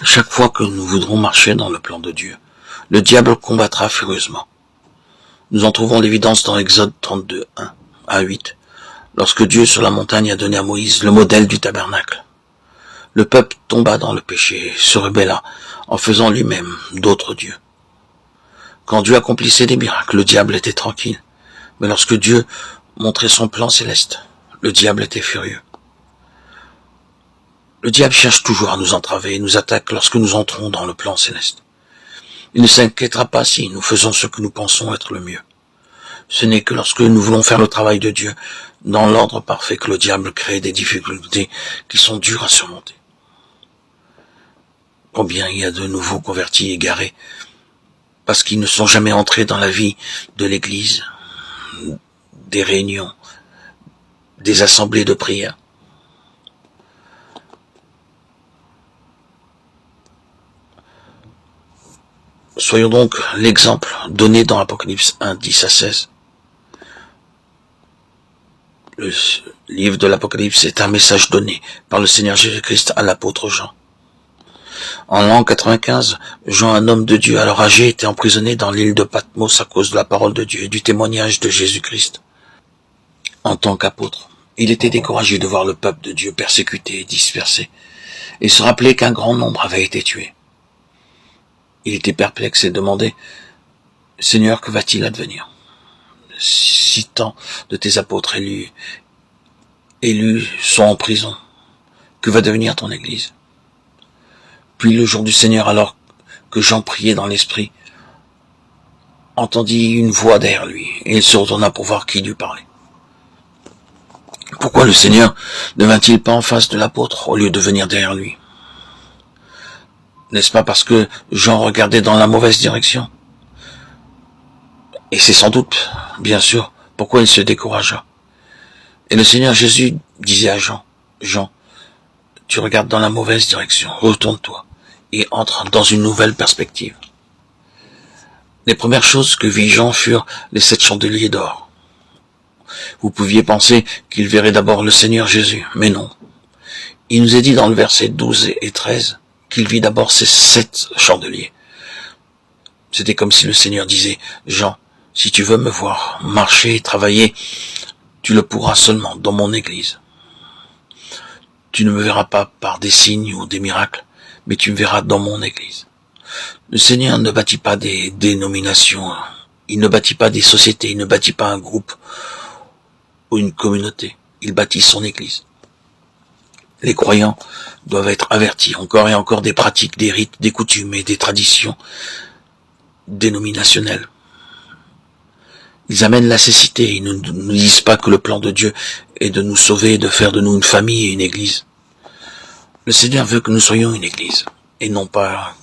Chaque fois que nous voudrons marcher dans le plan de Dieu, le diable combattra furieusement. Nous en trouvons l'évidence dans Exode 32, 1 à 8, lorsque Dieu sur la montagne a donné à Moïse le modèle du tabernacle. Le peuple tomba dans le péché et se rebella en faisant lui-même d'autres dieux. Quand Dieu accomplissait des miracles, le diable était tranquille. Mais lorsque Dieu montrait son plan céleste, le diable était furieux. Le diable cherche toujours à nous entraver et nous attaque lorsque nous entrons dans le plan céleste. Il ne s'inquiétera pas si nous faisons ce que nous pensons être le mieux. Ce n'est que lorsque nous voulons faire le travail de Dieu dans l'ordre parfait que le diable crée des difficultés qui sont dures à surmonter. Combien il y a de nouveaux convertis égarés parce qu'ils ne sont jamais entrés dans la vie de l'Église, des réunions, des assemblées de prière. Soyons donc l'exemple donné dans Apocalypse 1, 10 à 16. Le livre de l'Apocalypse est un message donné par le Seigneur Jésus-Christ à l'apôtre Jean. En l'an 95, Jean, un homme de Dieu alors âgé, était emprisonné dans l'île de Patmos à cause de la parole de Dieu et du témoignage de Jésus-Christ. En tant qu'apôtre, il était découragé de voir le peuple de Dieu persécuté et dispersé, et se rappelait qu'un grand nombre avait été tué. Il était perplexe et demandait « Seigneur, que va-t-il advenir ? Si tant de tes apôtres élus sont en prison, que va devenir ton Église ?» Puis le jour du Seigneur, alors que Jean priait dans l'esprit, entendit une voix derrière lui, et il se retourna pour voir qui lui parlait. Pourquoi le Seigneur ne vint-il pas en face de l'apôtre au lieu de venir derrière lui ? N'est-ce pas parce que Jean regardait dans la mauvaise direction ? Et c'est sans doute, bien sûr, pourquoi il se découragea. Et le Seigneur Jésus disait à Jean, « Jean, tu regardes dans la mauvaise direction, retourne-toi et entre dans une nouvelle perspective. » Les premières choses que vit Jean furent les 7 chandeliers d'or. Vous pouviez penser qu'il verrait d'abord le Seigneur Jésus, mais non. Il nous est dit dans le verset 12 et 13 qu'il vit d'abord ces 7 chandeliers. C'était comme si le Seigneur disait, « Jean, si tu veux me voir marcher et travailler, tu le pourras seulement dans mon Église. Tu ne me verras pas par des signes ou des miracles, mais tu me verras dans mon Église. » Le Seigneur ne bâtit pas des dénominations, il ne bâtit pas des sociétés, il ne bâtit pas un groupe ou une communauté, il bâtit son Église. Les croyants doivent être avertis encore et encore des pratiques, des rites, des coutumes et des traditions dénominationnelles. Ils amènent la cécité, ils ne nous disent pas que le plan de Dieu est de nous sauver et de faire de nous une famille et une Église. Le Seigneur veut que nous soyons une Église, et non pas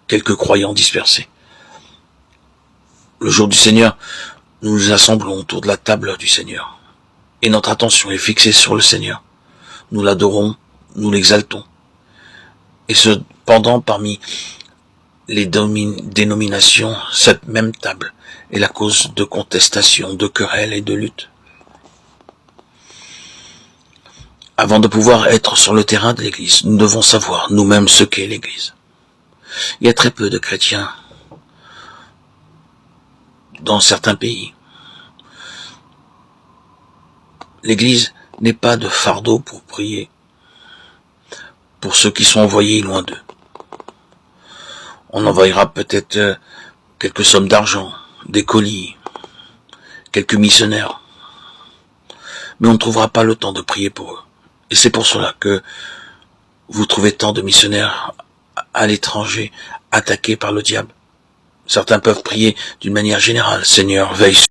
quelques croyants dispersés. Le jour du Seigneur, nous nous assemblons autour de la table du Seigneur, et notre attention est fixée sur le Seigneur. Nous l'adorons, nous l'exaltons. Et cependant, parmi les dénominations, cette même table est la cause de contestation, de querelles et de luttes. Avant de pouvoir être sur le terrain de l'Église, nous devons savoir nous-mêmes ce qu'est l'Église. Il y a très peu de chrétiens dans certains pays. L'Église n'est pas de fardeau pour prier pour ceux qui sont envoyés loin d'eux. On envoyera peut-être quelques sommes d'argent, des colis, quelques missionnaires, mais on ne trouvera pas le temps de prier pour eux. Et c'est pour cela que vous trouvez tant de missionnaires à l'étranger attaqués par le diable. Certains peuvent prier d'une manière générale, « Seigneur, veille sur